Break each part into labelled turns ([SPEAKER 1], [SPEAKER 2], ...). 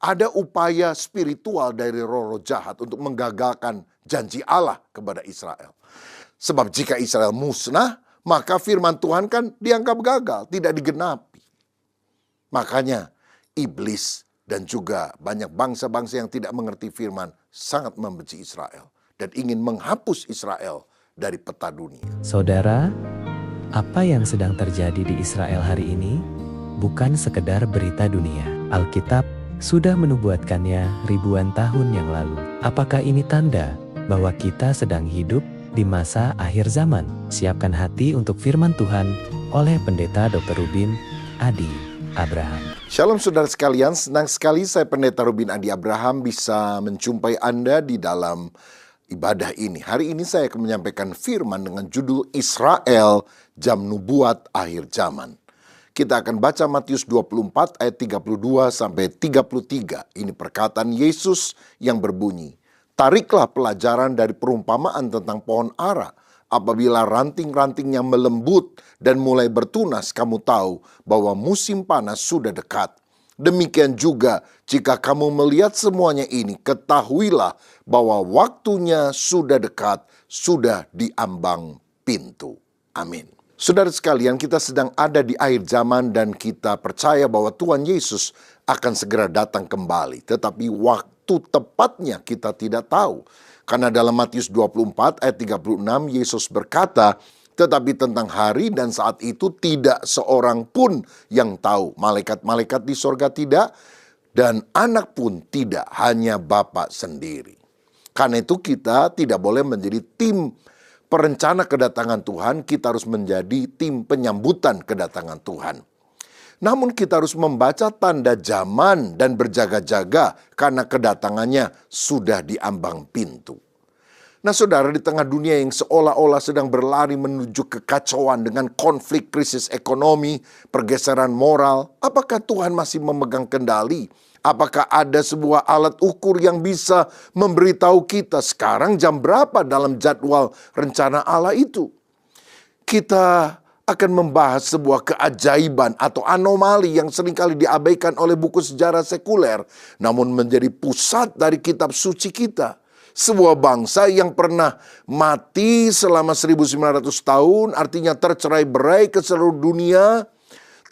[SPEAKER 1] Ada upaya spiritual dari roh-roh jahat untuk menggagalkan janji Allah kepada Israel. Sebab jika Israel musnah, maka firman Tuhan kan dianggap gagal, tidak digenapi. Makanya iblis dan juga banyak bangsa-bangsa yang tidak mengerti firman sangat membenci Israel dan ingin menghapus Israel dari peta dunia.
[SPEAKER 2] Saudara, apa yang sedang terjadi di Israel hari ini bukan sekedar berita dunia. Alkitab sudah menubuatkannya ribuan tahun yang lalu. Apakah ini tanda bahwa kita sedang hidup di masa akhir zaman? Siapkan hati untuk firman Tuhan oleh Pendeta Dr. Rubin Adi Abraham.
[SPEAKER 1] Shalom saudara sekalian, senang sekali saya Pendeta Rubin Adi Abraham bisa menjumpai Anda di dalam ibadah ini. Hari ini saya akan menyampaikan firman dengan judul Israel, Jam Nubuat Akhir Zaman. Kita akan baca Matius 24 ayat 32 sampai 33. Ini perkataan Yesus yang berbunyi, "Tariklah pelajaran dari perumpamaan tentang pohon ara. Apabila ranting-rantingnya melembut dan mulai bertunas, kamu tahu bahwa musim panas sudah dekat. Demikian juga jika kamu melihat semuanya ini, ketahuilah bahwa waktunya sudah dekat, sudah di ambang pintu." Amin. Saudara sekalian, kita sedang ada di akhir zaman dan kita percaya bahwa Tuhan Yesus akan segera datang kembali. Tetapi waktu tepatnya kita tidak tahu. Karena dalam Matius 24 ayat 36 Yesus berkata, "Tetapi tentang hari dan saat itu tidak seorang pun yang tahu. Malaikat-malaikat di sorga tidak, dan anak pun tidak, hanya Bapa sendiri." Karena itu kita tidak boleh menjadi tim perencana kedatangan Tuhan, kita harus menjadi tim penyambutan kedatangan Tuhan. Namun kita harus membaca tanda zaman dan berjaga-jaga karena kedatangannya sudah di ambang pintu. Nah saudara, di tengah dunia yang seolah-olah sedang berlari menuju kekacauan dengan konflik, krisis ekonomi, pergeseran moral, apakah Tuhan masih memegang kendali? Apakah ada sebuah alat ukur yang bisa memberitahu kita sekarang jam berapa dalam jadwal rencana Allah itu? Kita akan membahas sebuah keajaiban atau anomali yang seringkali diabaikan oleh buku sejarah sekuler, namun menjadi pusat dari kitab suci kita. Sebuah bangsa yang pernah mati selama 1900 tahun, artinya tercerai-berai ke seluruh dunia,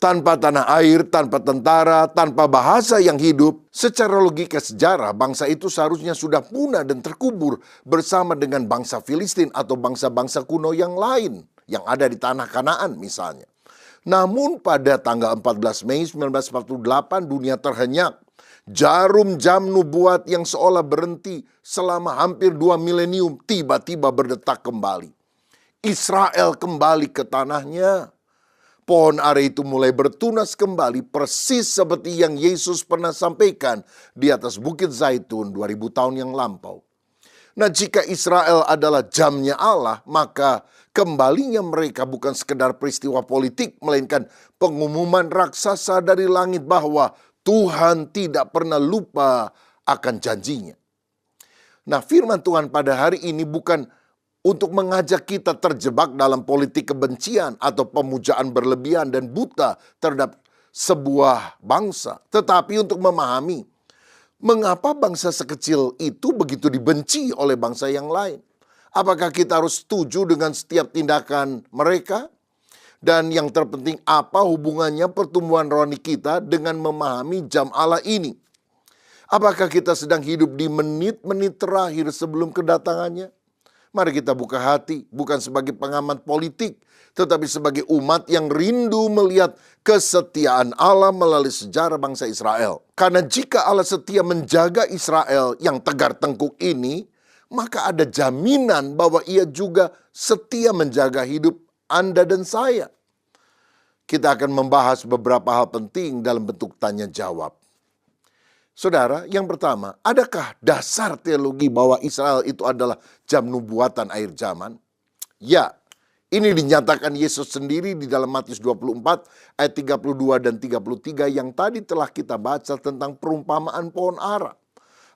[SPEAKER 1] tanpa tanah air, tanpa tentara, tanpa bahasa yang hidup. Secara logika sejarah, bangsa itu seharusnya sudah punah dan terkubur bersama dengan bangsa Filistin atau bangsa-bangsa kuno yang lain yang ada di tanah Kanaan misalnya. Namun pada tanggal 14 Mei 1948 dunia terhenyak. Jarum jam nubuat yang seolah berhenti selama hampir 2 milenium tiba-tiba berdetak kembali. Israel kembali ke tanahnya. Pohon ara itu mulai bertunas kembali persis seperti yang Yesus pernah sampaikan di atas Bukit Zaitun 2000 tahun yang lampau. Nah, jika Israel adalah jamnya Allah, maka kembalinya mereka bukan sekedar peristiwa politik, melainkan pengumuman raksasa dari langit bahwa Tuhan tidak pernah lupa akan janjinya. Nah, firman Tuhan pada hari ini bukan untuk mengajak kita terjebak dalam politik kebencian atau pemujaan berlebihan dan buta terhadap sebuah bangsa, tetapi untuk memahami mengapa bangsa sekecil itu begitu dibenci oleh bangsa yang lain. Apakah kita harus setuju dengan setiap tindakan mereka? Dan yang terpenting, apa hubungannya pertumbuhan rohani kita dengan memahami jam Allah ini? Apakah kita sedang hidup di menit-menit terakhir sebelum kedatangannya? Mari kita buka hati, bukan sebagai pengamat politik, tetapi sebagai umat yang rindu melihat kesetiaan Allah melalui sejarah bangsa Israel. Karena jika Allah setia menjaga Israel yang tegar tengkuk ini, maka ada jaminan bahwa Ia juga setia menjaga hidup Anda dan saya. Kita akan membahas beberapa hal penting dalam bentuk tanya jawab. Saudara, yang pertama, adakah dasar teologi bahwa Israel itu adalah jam nubuatan akhir zaman? Ya, ini dinyatakan Yesus sendiri di dalam Matius 24 ayat 32 dan 33 yang tadi telah kita baca tentang perumpamaan pohon ara.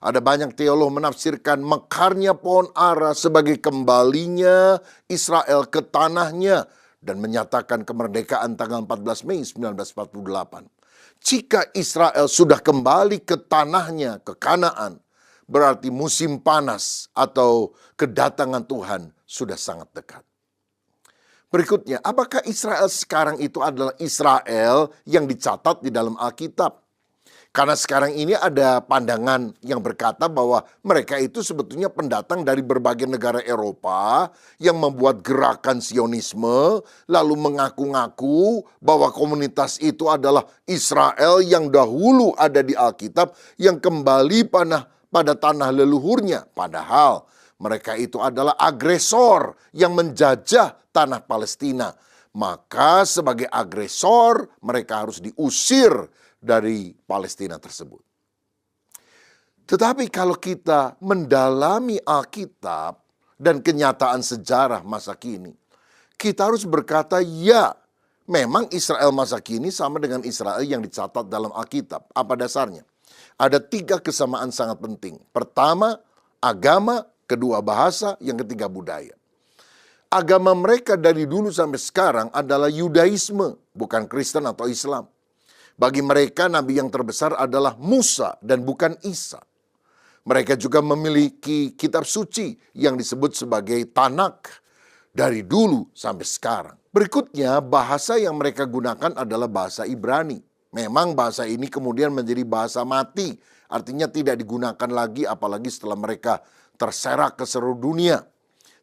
[SPEAKER 1] Ada banyak teolog menafsirkan mekarnya pohon ara sebagai kembalinya Israel ke tanahnya dan menyatakan kemerdekaan tanggal 14 Mei 1948. Jika Israel sudah kembali ke tanahnya, ke Kanaan, berarti musim panas atau kedatangan Tuhan sudah sangat dekat. Berikutnya, apakah Israel sekarang itu adalah Israel yang dicatat di dalam Alkitab? Karena sekarang ini ada pandangan yang berkata bahwa mereka itu sebetulnya pendatang dari berbagai negara Eropa yang membuat gerakan Zionisme, lalu mengaku-ngaku bahwa komunitas itu adalah Israel yang dahulu ada di Alkitab, yang kembali pada tanah leluhurnya. Padahal mereka itu adalah agresor yang menjajah tanah Palestina. Maka sebagai agresor mereka harus diusir dari Palestina tersebut. Tetapi kalau kita mendalami Alkitab dan kenyataan sejarah masa kini, kita harus berkata, ya, memang Israel masa kini sama dengan Israel yang dicatat dalam Alkitab. Apa dasarnya? Ada 3 kesamaan sangat penting. Pertama, agama. Kedua, bahasa. Yang ketiga, budaya. Agama mereka dari dulu sampai sekarang adalah Yudaisme, bukan Kristen atau Islam. Bagi mereka, nabi yang terbesar adalah Musa dan bukan Isa. Mereka juga memiliki kitab suci yang disebut sebagai Tanak dari dulu sampai sekarang. Berikutnya, bahasa yang mereka gunakan adalah bahasa Ibrani. Memang bahasa ini kemudian menjadi bahasa mati, artinya tidak digunakan lagi apalagi setelah mereka terserak ke seluruh dunia.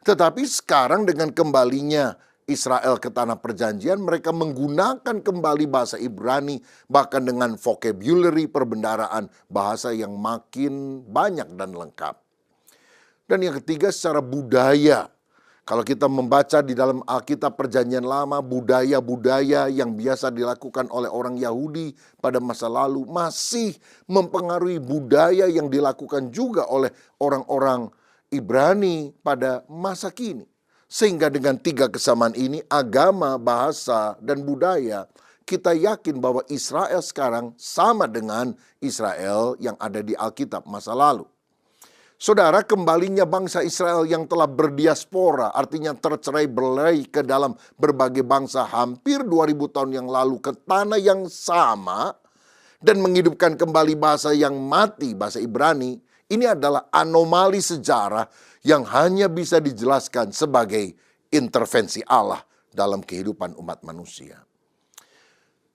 [SPEAKER 1] Tetapi sekarang dengan kembalinya Israel ke tanah perjanjian, mereka menggunakan kembali bahasa Ibrani, bahkan dengan vocabulary perbendaharaan bahasa yang makin banyak dan lengkap. Dan yang ketiga, secara budaya. Kalau kita membaca di dalam Alkitab Perjanjian Lama, budaya-budaya yang biasa dilakukan oleh orang Yahudi pada masa lalu masih mempengaruhi budaya yang dilakukan juga oleh orang-orang Ibrani pada masa kini. Sehingga dengan 3 kesamaan ini, agama, bahasa, dan budaya, kita yakin bahwa Israel sekarang sama dengan Israel yang ada di Alkitab masa lalu. Saudara, kembalinya bangsa Israel yang telah berdiaspora, artinya tercerai-berai ke dalam berbagai bangsa hampir 2000 tahun yang lalu ke tanah yang sama, dan menghidupkan kembali bahasa yang mati, bahasa Ibrani, ini adalah anomali sejarah yang hanya bisa dijelaskan sebagai intervensi Allah dalam kehidupan umat manusia.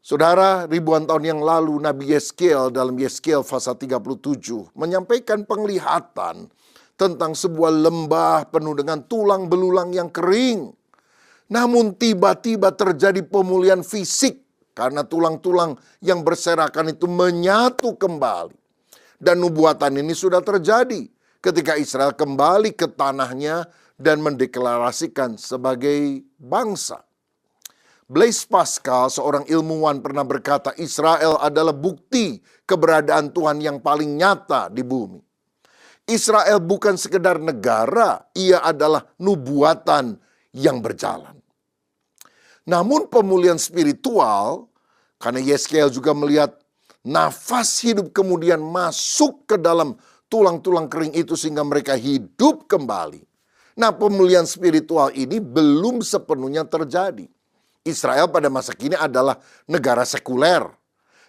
[SPEAKER 1] Saudara, ribuan tahun yang lalu Nabi Yeskiel dalam Yeskiel pasal 37 menyampaikan penglihatan tentang sebuah lembah penuh dengan tulang belulang yang kering. Namun tiba-tiba terjadi pemulihan fisik karena tulang-tulang yang berserakan itu menyatu kembali. Dan nubuatan ini sudah terjadi ketika Israel kembali ke tanahnya dan mendeklarasikan sebagai bangsa. Blaise Pascal, seorang ilmuwan, pernah berkata, Israel adalah bukti keberadaan Tuhan yang paling nyata di bumi. Israel bukan sekedar negara, ia adalah nubuatan yang berjalan. Namun pemulihan spiritual, karena Yeskiel juga melihat nafas hidup kemudian masuk ke dalam tulang-tulang kering itu sehingga mereka hidup kembali. Nah, pemulihan spiritual ini belum sepenuhnya terjadi. Israel pada masa kini adalah negara sekuler.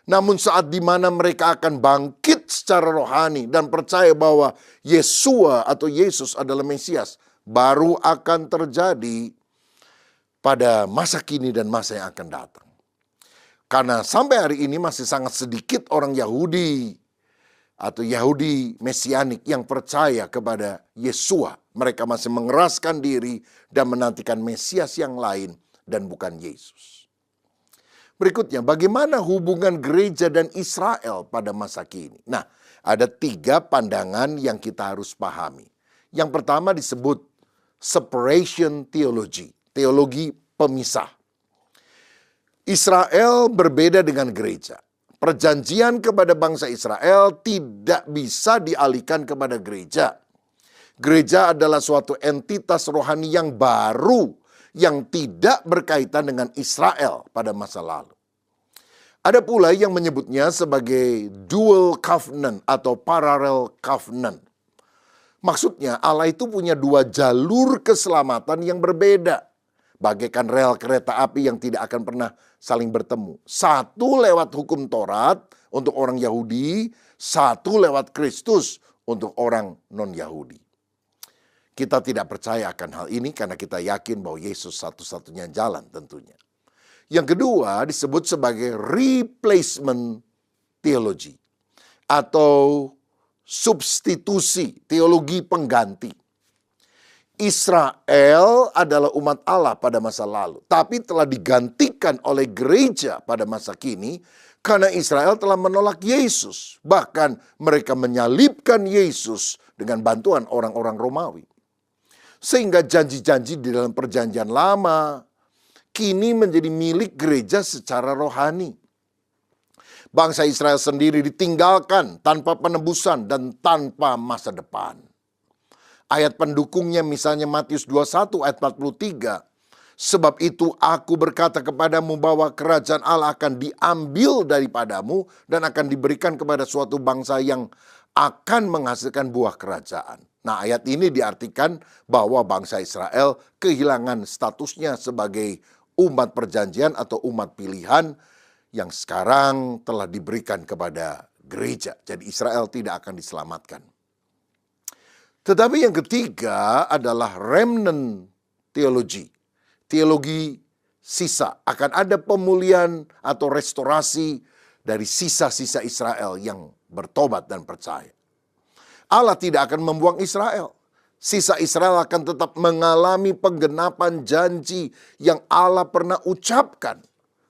[SPEAKER 1] Namun saat di mana mereka akan bangkit secara rohani dan percaya bahwa Yesua atau Yesus adalah Mesias, baru akan terjadi pada masa kini dan masa yang akan datang. Karena sampai hari ini masih sangat sedikit orang Yahudi atau Yahudi Mesianik yang percaya kepada Yesua. Mereka masih mengeraskan diri dan menantikan Mesias yang lain dan bukan Yesus. Berikutnya, bagaimana hubungan gereja dan Israel pada masa kini? Nah, ada 3 pandangan yang kita harus pahami. Yang pertama disebut separation theology, teologi pemisah. Israel berbeda dengan gereja. Perjanjian kepada bangsa Israel tidak bisa dialihkan kepada gereja. Gereja adalah suatu entitas rohani yang baru yang tidak berkaitan dengan Israel pada masa lalu. Ada pula yang menyebutnya sebagai dual covenant atau parallel covenant. Maksudnya Allah itu punya 2 jalur keselamatan yang berbeda. bagaikan rel kereta api yang tidak akan pernah saling bertemu. Satu lewat hukum Taurat untuk orang Yahudi, satu lewat Kristus untuk orang non-Yahudi. Kita tidak percaya akan hal ini karena kita yakin bahwa Yesus satu-satunya jalan tentunya. Yang kedua disebut sebagai replacement theology atau substitusi, teologi pengganti. Israel adalah umat Allah pada masa lalu, tapi telah digantikan oleh gereja pada masa kini karena Israel telah menolak Yesus. Bahkan mereka menyalibkan Yesus dengan bantuan orang-orang Romawi. Sehingga janji-janji di dalam perjanjian lama kini menjadi milik gereja secara rohani. Bangsa Israel sendiri ditinggalkan tanpa penebusan dan tanpa masa depan. Ayat pendukungnya misalnya Matius 21 ayat 43. Sebab itu aku berkata kepadamu bahwa kerajaan Allah akan diambil daripadamu dan akan diberikan kepada suatu bangsa yang akan menghasilkan buah kerajaan. Nah, ayat ini diartikan bahwa bangsa Israel kehilangan statusnya sebagai umat perjanjian atau umat pilihan yang sekarang telah diberikan kepada gereja. Jadi Israel tidak akan diselamatkan. Tetapi yang ketiga adalah remnant theology. Teologi sisa. Akan ada pemulihan atau restorasi dari sisa-sisa Israel yang bertobat dan percaya. Allah tidak akan membuang Israel. Sisa Israel akan tetap mengalami penggenapan janji yang Allah pernah ucapkan.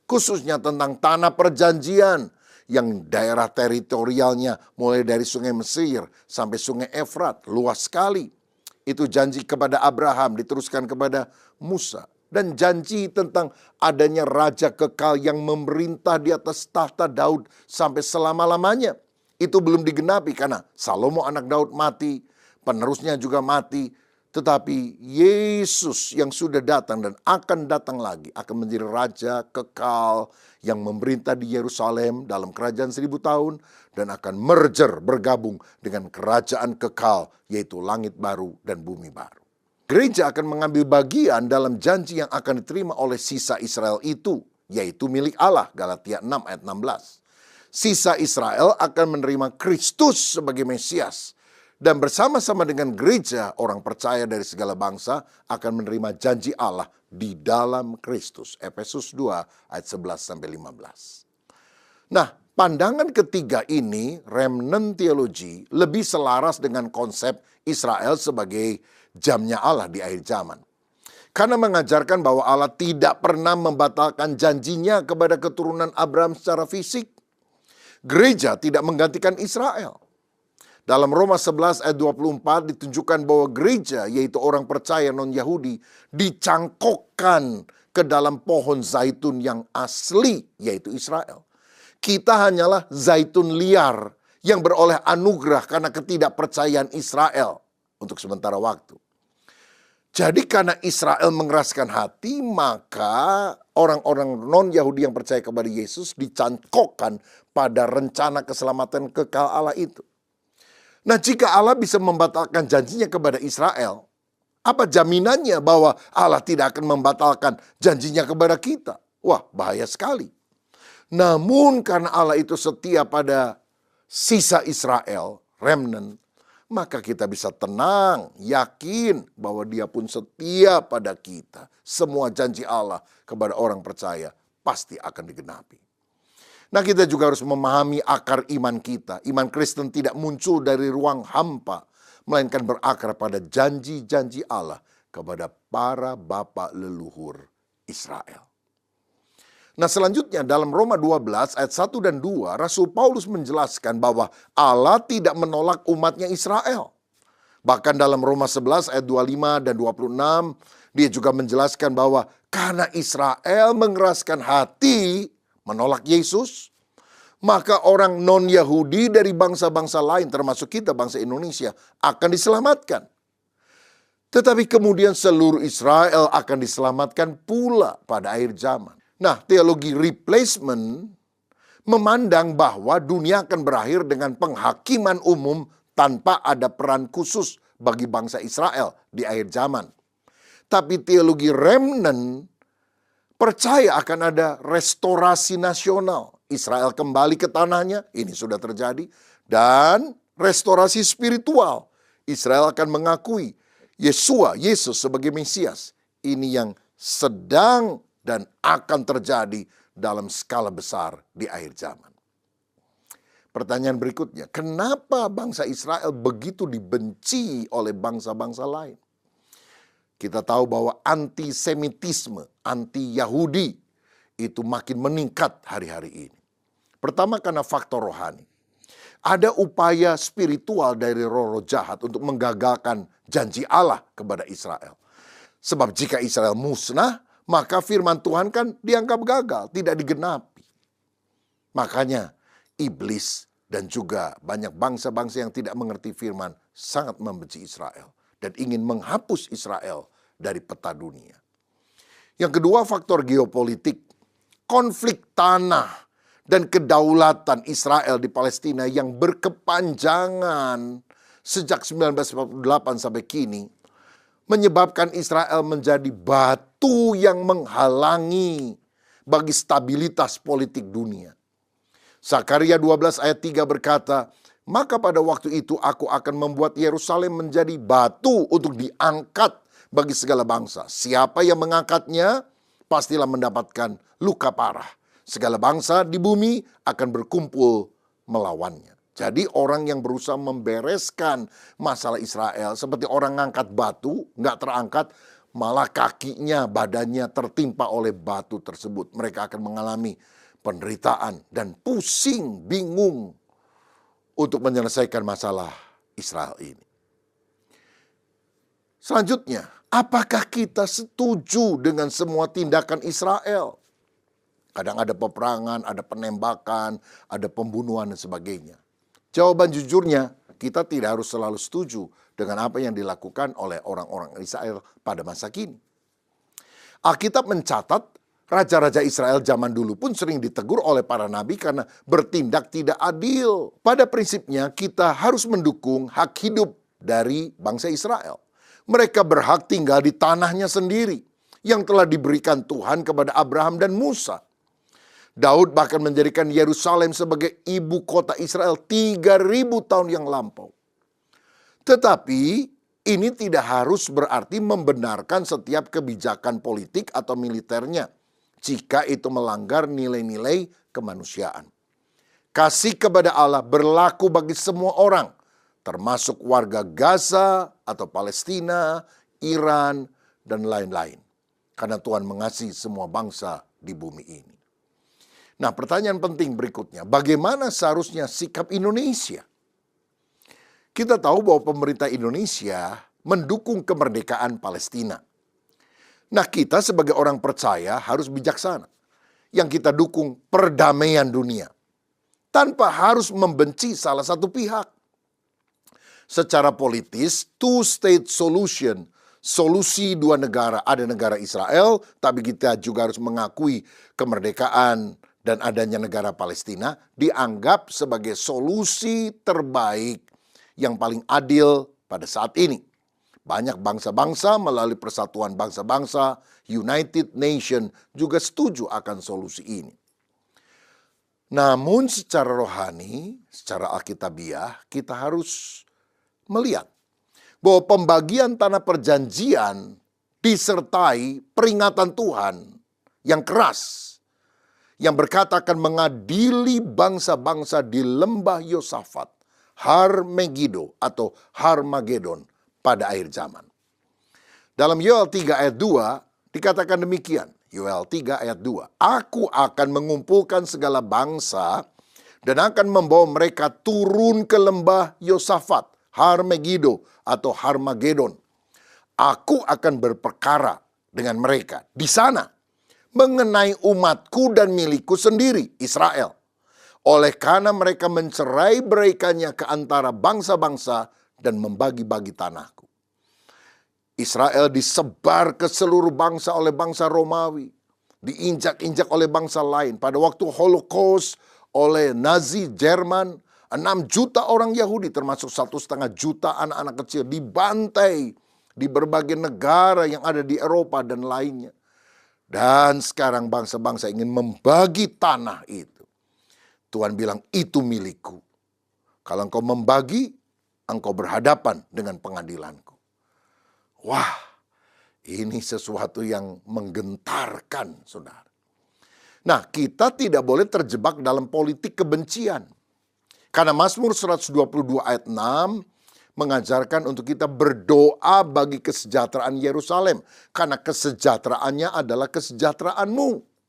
[SPEAKER 1] Khususnya tentang tanah perjanjian yang daerah teritorialnya mulai dari sungai Mesir sampai sungai Efrat, luas sekali. Itu janji kepada Abraham, diteruskan kepada Musa. Dan janji tentang adanya raja kekal yang memerintah di atas tahta Daud sampai selama-lamanya. Itu belum digenapi karena Salomo anak Daud mati, penerusnya juga mati. Tetapi Yesus yang sudah datang dan akan datang lagi akan menjadi raja kekal yang memerintah di Yerusalem dalam kerajaan 1000 tahun dan akan merger bergabung dengan kerajaan kekal yaitu langit baru dan bumi baru. Gereja akan mengambil bagian dalam janji yang akan diterima oleh sisa Israel itu, yaitu milik Allah, Galatia 6 ayat 16. Sisa Israel akan menerima Kristus sebagai Mesias. Dan bersama-sama dengan gereja, orang percaya dari segala bangsa akan menerima janji Allah di dalam Kristus. Efesus 2 ayat 11-15. Nah, pandangan ketiga ini, remnant theology, lebih selaras dengan konsep Israel sebagai jamnya Allah di akhir zaman. Karena mengajarkan bahwa Allah tidak pernah membatalkan janjinya kepada keturunan Abraham secara fisik. Gereja tidak menggantikan Israel. Dalam Roma 11 ayat 24 ditunjukkan bahwa gereja, yaitu orang percaya non-Yahudi, dicangkokkan ke dalam pohon zaitun yang asli, yaitu Israel. Kita hanyalah zaitun liar yang beroleh anugerah karena ketidakpercayaan Israel untuk sementara waktu. Jadi karena Israel mengeraskan hati, maka orang-orang non-Yahudi yang percaya kepada Yesus dicangkokkan pada rencana keselamatan kekal Allah itu. Nah, jika Allah bisa membatalkan janjinya kepada Israel, apa jaminannya bahwa Allah tidak akan membatalkan janjinya kepada kita? Wah, bahaya sekali. Namun karena Allah itu setia pada sisa Israel, remnant, maka kita bisa tenang, yakin bahwa Dia pun setia pada kita. Semua janji Allah kepada orang percaya pasti akan digenapi. Nah, kita juga harus memahami akar iman kita. Iman Kristen tidak muncul dari ruang hampa, melainkan berakar pada janji-janji Allah kepada para bapa leluhur Israel. Nah, selanjutnya dalam Roma 12 ayat 1 dan 2, Rasul Paulus menjelaskan bahwa Allah tidak menolak umatnya Israel. Bahkan dalam Roma 11 ayat 25 dan 26, dia juga menjelaskan bahwa karena Israel mengeraskan hati menolak Yesus, maka orang non-Yahudi dari bangsa-bangsa lain, termasuk kita bangsa Indonesia, akan diselamatkan. Tetapi kemudian seluruh Israel akan diselamatkan pula pada akhir zaman. Nah, teologi replacement memandang bahwa dunia akan berakhir dengan penghakiman umum tanpa ada peran khusus bagi bangsa Israel di akhir zaman. Tapi teologi remnant percaya akan ada restorasi nasional. Israel kembali ke tanahnya, ini sudah terjadi. Dan restorasi spiritual. Israel akan mengakui Yesus sebagai Mesias. Ini yang sedang dan akan terjadi dalam skala besar di akhir zaman. Pertanyaan berikutnya, kenapa bangsa Israel begitu dibenci oleh bangsa-bangsa lain? Kita tahu bahwa antisemitisme, anti-Yahudi itu makin meningkat hari-hari ini. Pertama karena faktor rohani. Ada upaya spiritual dari roh-roh jahat untuk menggagalkan janji Allah kepada Israel. Sebab jika Israel musnah, maka firman Tuhan kan dianggap gagal, tidak digenapi. Makanya iblis dan juga banyak bangsa-bangsa yang tidak mengerti firman sangat membenci Israel dan ingin menghapus Israel dari peta dunia. Yang kedua, faktor geopolitik, konflik tanah dan kedaulatan Israel di Palestina yang berkepanjangan sejak 1948 sampai kini menyebabkan Israel menjadi batu yang menghalangi bagi stabilitas politik dunia. Zakaria 12 ayat 3 berkata, maka pada waktu itu aku akan membuat Yerusalem menjadi batu untuk diangkat bagi segala bangsa. Siapa yang mengangkatnya pastilah mendapatkan luka parah. Segala bangsa di bumi akan berkumpul melawannya. Jadi orang yang berusaha membereskan masalah Israel seperti orang ngangkat batu, nggak terangkat, malah kakinya, badannya tertimpa oleh batu tersebut. Mereka akan mengalami penderitaan dan pusing, bingung untuk menyelesaikan masalah Israel ini. Selanjutnya, apakah kita setuju dengan semua tindakan Israel? Kadang ada peperangan, ada penembakan, ada pembunuhan dan sebagainya. Jawaban jujurnya, kita tidak harus selalu setuju dengan apa yang dilakukan oleh orang-orang Israel pada masa kini. Alkitab mencatat, raja-raja Israel zaman dulu pun sering ditegur oleh para nabi karena bertindak tidak adil. Pada prinsipnya, kita harus mendukung hak hidup dari bangsa Israel. Mereka berhak tinggal di tanahnya sendiri yang telah diberikan Tuhan kepada Abraham dan Musa. Daud bahkan menjadikan Yerusalem sebagai ibu kota Israel 3.000 tahun yang lampau. Tetapi ini tidak harus berarti membenarkan setiap kebijakan politik atau militernya jika itu melanggar nilai-nilai kemanusiaan. Kasih kepada Allah berlaku bagi semua orang, termasuk warga Gaza atau Palestina, Iran, dan lain-lain. Karena Tuhan mengasihi semua bangsa di bumi ini. Nah, pertanyaan penting berikutnya, bagaimana seharusnya sikap Indonesia? Kita tahu bahwa pemerintah Indonesia mendukung kemerdekaan Palestina. Nah, kita sebagai orang percaya harus bijaksana. Yang kita dukung perdamaian dunia, tanpa harus membenci salah satu pihak. Secara politis, two-state solution, solusi dua negara, ada negara Israel, tapi kita juga harus mengakui kemerdekaan dan adanya negara Palestina dianggap sebagai solusi terbaik yang paling adil pada saat ini. Banyak bangsa-bangsa melalui Persatuan Bangsa-Bangsa, United Nations juga setuju akan solusi ini. Namun secara rohani, secara alkitabiah, kita harus melihat bahwa pembagian tanah perjanjian disertai peringatan Tuhan yang keras, yang berkata akan mengadili bangsa-bangsa di lembah Yosafat, Har Megiddo atau Harmagedon pada akhir zaman. Dalam Yoel 3 ayat 2 dikatakan demikian, Yoel 3 ayat 2, aku akan mengumpulkan segala bangsa dan akan membawa mereka turun ke lembah Yosafat, Har Megiddo atau Harmagedon. Aku akan berperkara dengan mereka di sana mengenai umatku dan milikku sendiri, Israel. Oleh karena mereka mencerai-beraikannya ke antara bangsa-bangsa dan membagi-bagi tanahku. Israel disebar ke seluruh bangsa oleh bangsa Romawi. Diinjak-injak oleh bangsa lain. Pada waktu Holocaust oleh Nazi Jerman, 6 juta orang Yahudi termasuk 1,5 juta anak-anak kecil dibantai di berbagai negara yang ada di Eropa dan lainnya. Dan sekarang bangsa-bangsa ingin membagi tanah itu. Tuhan bilang, itu milikku. Kalau engkau membagi, engkau berhadapan dengan pengadilanku. Wah, ini sesuatu yang menggentarkan, saudara. Nah, kita tidak boleh terjebak dalam politik kebencian. Karena Mazmur 122 ayat 6 mengajarkan untuk kita berdoa bagi kesejahteraan Yerusalem. Karena kesejahteraannya adalah kesejahteraanmu.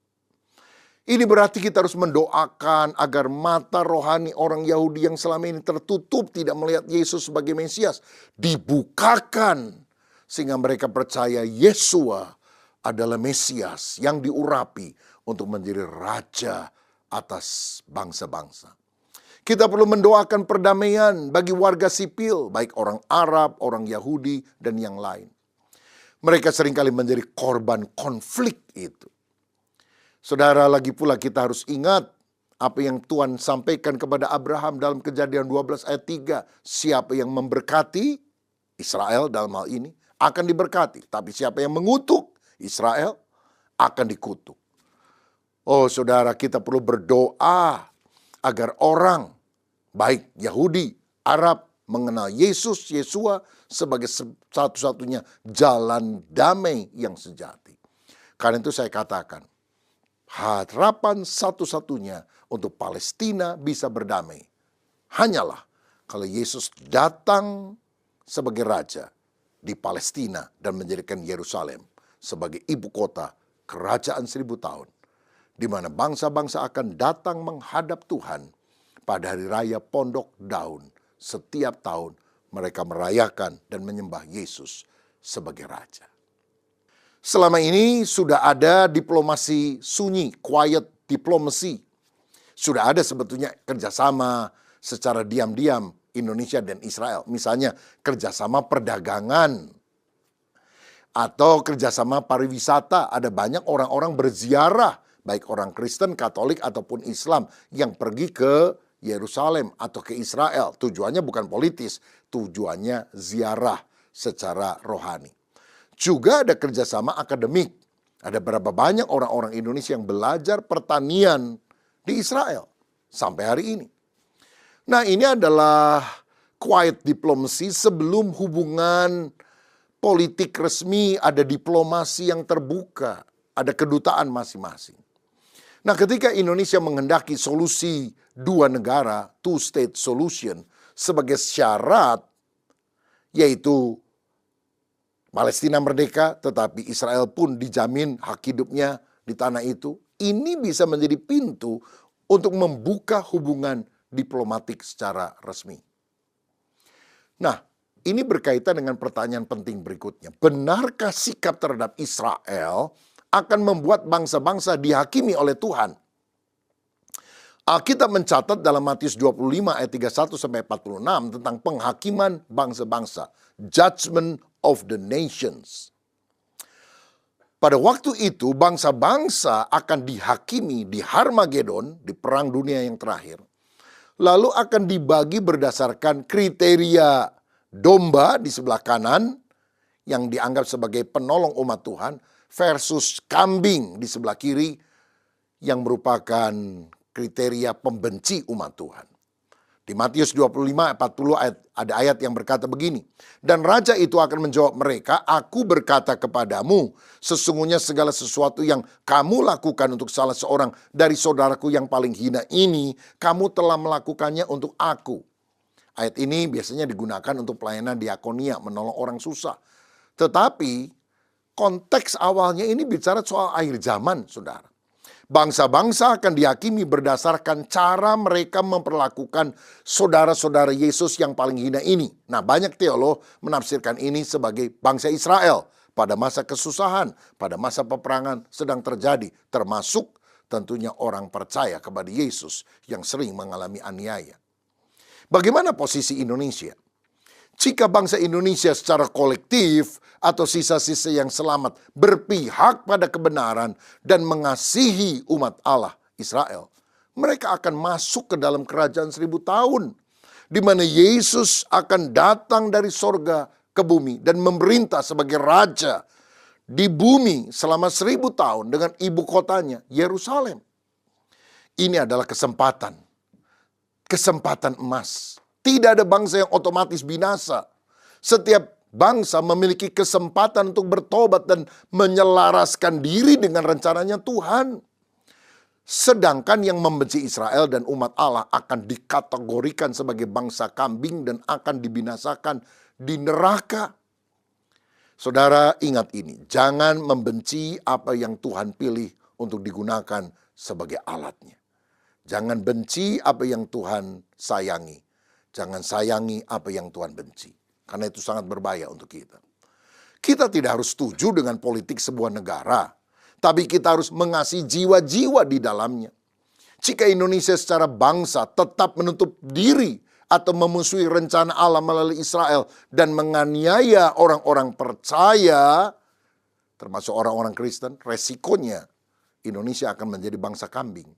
[SPEAKER 1] Ini berarti kita harus mendoakan agar mata rohani orang Yahudi yang selama ini tertutup tidak melihat Yesus sebagai Mesias dibukakan. Sehingga mereka percaya Yesua adalah Mesias yang diurapi untuk menjadi raja atas bangsa-bangsa. Kita perlu mendoakan perdamaian bagi warga sipil, baik orang Arab, orang Yahudi, dan yang lain. Mereka seringkali menjadi korban konflik itu. Saudara, lagi pula kita harus ingat apa yang Tuhan sampaikan kepada Abraham dalam Kejadian 12 ayat 3. Siapa yang memberkati Israel dalam hal ini akan diberkati. Tapi siapa yang mengutuk Israel akan dikutuk. Oh saudara, kita perlu berdoa agar orang baik Yahudi, Arab mengenal Yesus, Yesua sebagai satu-satunya jalan damai yang sejati. Karena itu saya katakan, harapan satu-satunya untuk Palestina bisa berdamai hanyalah kalau Yesus datang sebagai raja di Palestina dan menjadikan Yerusalem sebagai ibu kota kerajaan 1000 tahun, di mana bangsa-bangsa akan datang menghadap Tuhan pada hari raya Pondok Daun. Setiap tahun mereka merayakan dan menyembah Yesus sebagai raja. Selama ini sudah ada diplomasi sunyi, quiet diplomacy. Sudah ada sebetulnya kerjasama secara diam-diam Indonesia dan Israel. Misalnya kerjasama perdagangan atau kerjasama pariwisata. Ada banyak orang-orang berziarah, baik orang Kristen, Katolik ataupun Islam yang pergi ke Yerusalem atau ke Israel. Tujuannya bukan politis, tujuannya ziarah secara rohani. Juga ada kerjasama akademik. Ada berapa banyak orang-orang Indonesia yang belajar pertanian di Israel sampai hari ini. Nah, ini adalah quiet diplomacy sebelum hubungan politik resmi, ada diplomasi yang terbuka, ada kedutaan masing-masing. Nah, ketika Indonesia menghendaki solusi dua negara, two state solution, sebagai syarat, yaitu Palestina merdeka, tetapi Israel pun dijamin hak hidupnya di tanah itu. Ini bisa menjadi pintu untuk membuka hubungan diplomatik secara resmi. Nah, ini berkaitan dengan pertanyaan penting berikutnya. Benarkah sikap terhadap Israel akan membuat bangsa-bangsa dihakimi oleh Tuhan? Alkitab mencatat dalam Matius 25 ayat 31-46 tentang penghakiman bangsa-bangsa. Judgment of the nations. Pada waktu itu bangsa-bangsa akan dihakimi di Harmagedon, di perang dunia yang terakhir. Lalu akan dibagi berdasarkan kriteria domba di sebelah kanan yang dianggap sebagai penolong umat Tuhan versus kambing di sebelah kiri yang merupakan kriteria pembenci umat Tuhan. Di Matius 25 ayat 40 ada ayat yang berkata begini. Dan raja itu akan menjawab mereka, aku berkata kepadamu, sesungguhnya segala sesuatu yang kamu lakukan untuk salah seorang dari saudaraku yang paling hina ini, kamu telah melakukannya untuk aku. Ayat ini biasanya digunakan untuk pelayanan diakonia, menolong orang susah. Tetapi konteks awalnya ini bicara soal akhir zaman, saudara. Bangsa-bangsa akan dihakimi berdasarkan cara mereka memperlakukan saudara-saudara Yesus yang paling hina ini. Nah, banyak teolog menafsirkan ini sebagai bangsa Israel pada masa kesusahan, pada masa peperangan sedang terjadi, termasuk tentunya orang percaya kepada Yesus yang sering mengalami aniaya. Bagaimana posisi Indonesia? Jika bangsa Indonesia secara kolektif atau sisa-sisa yang selamat berpihak pada kebenaran dan mengasihi umat Allah Israel, mereka akan masuk ke dalam kerajaan 1000 tahun, di mana Yesus akan datang dari sorga ke bumi dan memerintah sebagai raja di bumi selama 1000 tahun dengan ibu kotanya Yerusalem. Ini adalah kesempatan emas. Tidak ada bangsa yang otomatis binasa. Setiap bangsa memiliki kesempatan untuk bertobat dan menyelaraskan diri dengan rencananya Tuhan. Sedangkan yang membenci Israel dan umat Allah akan dikategorikan sebagai bangsa kambing dan akan dibinasakan di neraka. Saudara, ingat ini, jangan membenci apa yang Tuhan pilih untuk digunakan sebagai alatnya. Jangan benci apa yang Tuhan sayangi. Jangan sayangi apa yang Tuhan benci. Karena itu sangat berbahaya untuk kita. Kita tidak harus setuju dengan politik sebuah negara, tapi kita harus mengasihi jiwa-jiwa di dalamnya. Jika Indonesia secara bangsa tetap menutup diri atau memusuhi rencana Allah melalui Israel dan menganiaya orang-orang percaya, termasuk orang-orang Kristen, resikonya Indonesia akan menjadi bangsa kambing.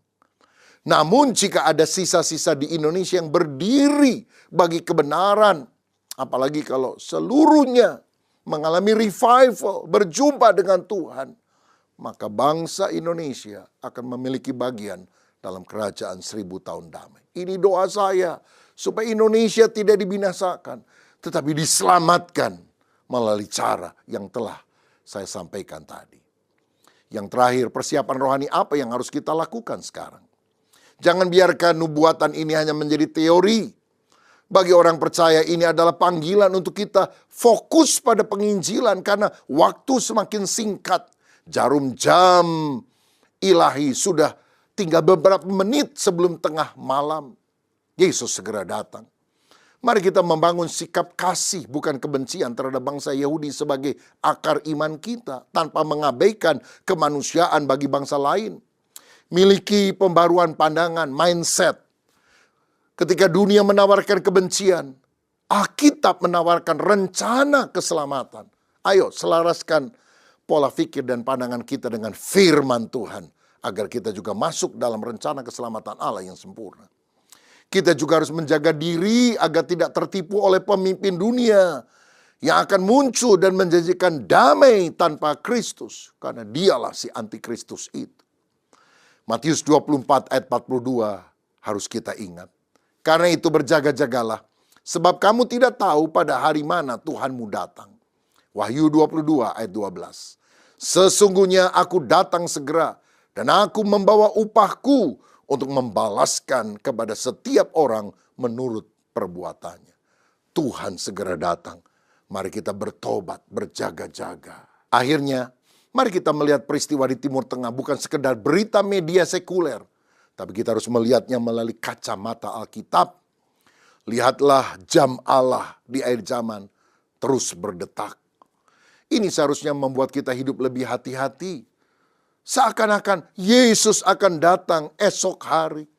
[SPEAKER 1] Namun jika ada sisa-sisa di Indonesia yang berdiri bagi kebenaran, apalagi kalau seluruhnya mengalami revival, berjumpa dengan Tuhan, maka bangsa Indonesia akan memiliki bagian dalam kerajaan 1000 tahun damai. Ini doa saya, supaya Indonesia tidak dibinasakan, tetapi diselamatkan melalui cara yang telah saya sampaikan tadi. Yang terakhir, persiapan rohani apa yang harus kita lakukan sekarang? Jangan biarkan nubuatan ini hanya menjadi teori. Bagi orang percaya ini adalah panggilan untuk kita fokus pada penginjilan karena waktu semakin singkat. Jarum jam ilahi sudah tinggal beberapa menit sebelum tengah malam. Yesus segera datang. Mari kita membangun sikap kasih bukan kebencian terhadap bangsa Yahudi sebagai akar iman kita tanpa mengabaikan kemanusiaan bagi bangsa lain. Miliki pembaruan pandangan, mindset. Ketika dunia menawarkan kebencian, Alkitab menawarkan rencana keselamatan. Ayo selaraskan pola pikir dan pandangan kita dengan firman Tuhan, agar kita juga masuk dalam rencana keselamatan Allah yang sempurna. Kita juga harus menjaga diri agar tidak tertipu oleh pemimpin dunia yang akan muncul dan menjanjikan damai tanpa Kristus, karena dialah si antikristus itu. Matius 24 ayat 42 harus kita ingat. Karena itu berjaga-jagalah, sebab kamu tidak tahu pada hari mana Tuhanmu datang. Wahyu 22 ayat 12. Sesungguhnya aku datang segera dan aku membawa upahku untuk membalaskan kepada setiap orang menurut perbuatannya. Tuhan segera datang. Mari kita bertobat, berjaga-jaga. Akhirnya, mari kita melihat peristiwa di Timur Tengah bukan sekedar berita media sekuler, tapi kita harus melihatnya melalui kacamata Alkitab. Lihatlah jam Allah di akhir zaman terus berdetak. Ini seharusnya membuat kita hidup lebih hati-hati. Seakan-akan Yesus akan datang esok hari.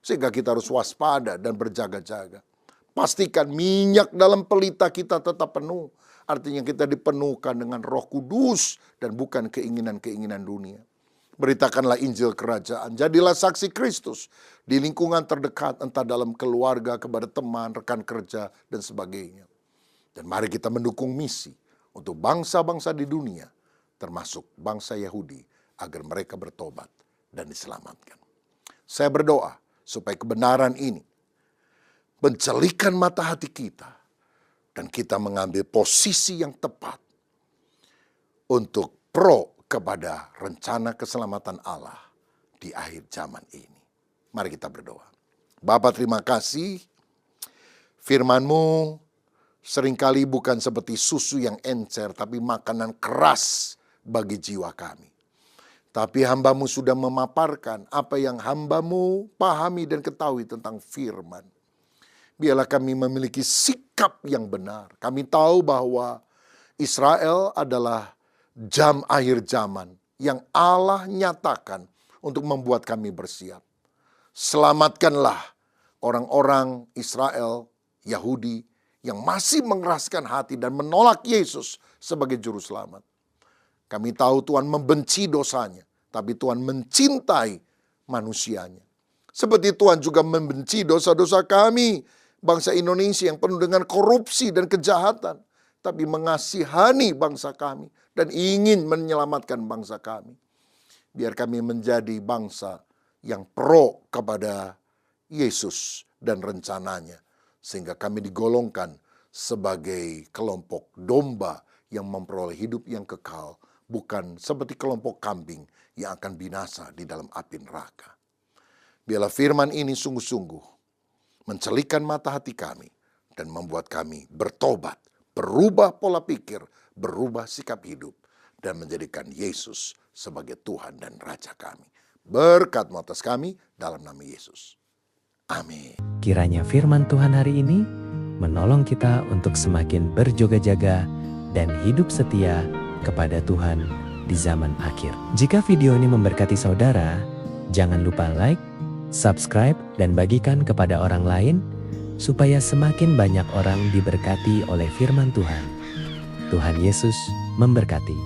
[SPEAKER 1] Sehingga kita harus waspada dan berjaga-jaga. Pastikan minyak dalam pelita kita tetap penuh. Artinya kita dipenuhkan dengan Roh Kudus dan bukan keinginan-keinginan dunia. Beritakanlah Injil Kerajaan. Jadilah saksi Kristus di lingkungan terdekat, entah dalam keluarga, kepada teman, rekan kerja, dan sebagainya. Dan mari kita mendukung misi untuk bangsa-bangsa di dunia, termasuk bangsa Yahudi, agar mereka bertobat dan diselamatkan. Saya berdoa supaya kebenaran ini mencelikan mata hati kita, dan kita mengambil posisi yang tepat untuk pro kepada rencana keselamatan Allah di akhir zaman ini. Mari kita berdoa. Bapa, terima kasih. Firman-Mu seringkali bukan seperti susu yang encer, tapi makanan keras bagi jiwa kami. Tapi hamba-Mu sudah memaparkan apa yang hamba-Mu pahami dan ketahui tentang firman. Biarlah kami memiliki sikap yang benar. Kami tahu bahwa Israel adalah jam akhir zaman yang Allah nyatakan untuk membuat kami bersiap. Selamatkanlah orang-orang Israel, Yahudi yang masih mengeraskan hati dan menolak Yesus sebagai juru selamat. Kami tahu Tuhan membenci dosanya, tapi Tuhan mencintai manusianya. Seperti Tuhan juga membenci dosa-dosa kami, bangsa Indonesia yang penuh dengan korupsi dan kejahatan. tapi mengasihani bangsa kami dan ingin menyelamatkan bangsa kami. Biar kami menjadi bangsa yang pro kepada Yesus dan rencananya, sehingga kami digolongkan sebagai kelompok domba yang memperoleh hidup yang kekal, bukan seperti kelompok kambing yang akan binasa di dalam api neraka. Biarlah firman ini sungguh-sungguh mencelikan mata hati kami dan membuat kami bertobat, berubah pola pikir, berubah sikap hidup, dan menjadikan Yesus sebagai Tuhan dan Raja kami. Berkat atas kami dalam nama Yesus. Amin.
[SPEAKER 2] Kiranya firman Tuhan hari ini menolong kita untuk semakin berjaga-jaga dan hidup setia kepada Tuhan di zaman akhir. Jika video ini memberkati saudara, jangan lupa like, subscribe, dan bagikan kepada orang lain, supaya semakin banyak orang diberkati oleh firman Tuhan. Tuhan Yesus memberkati.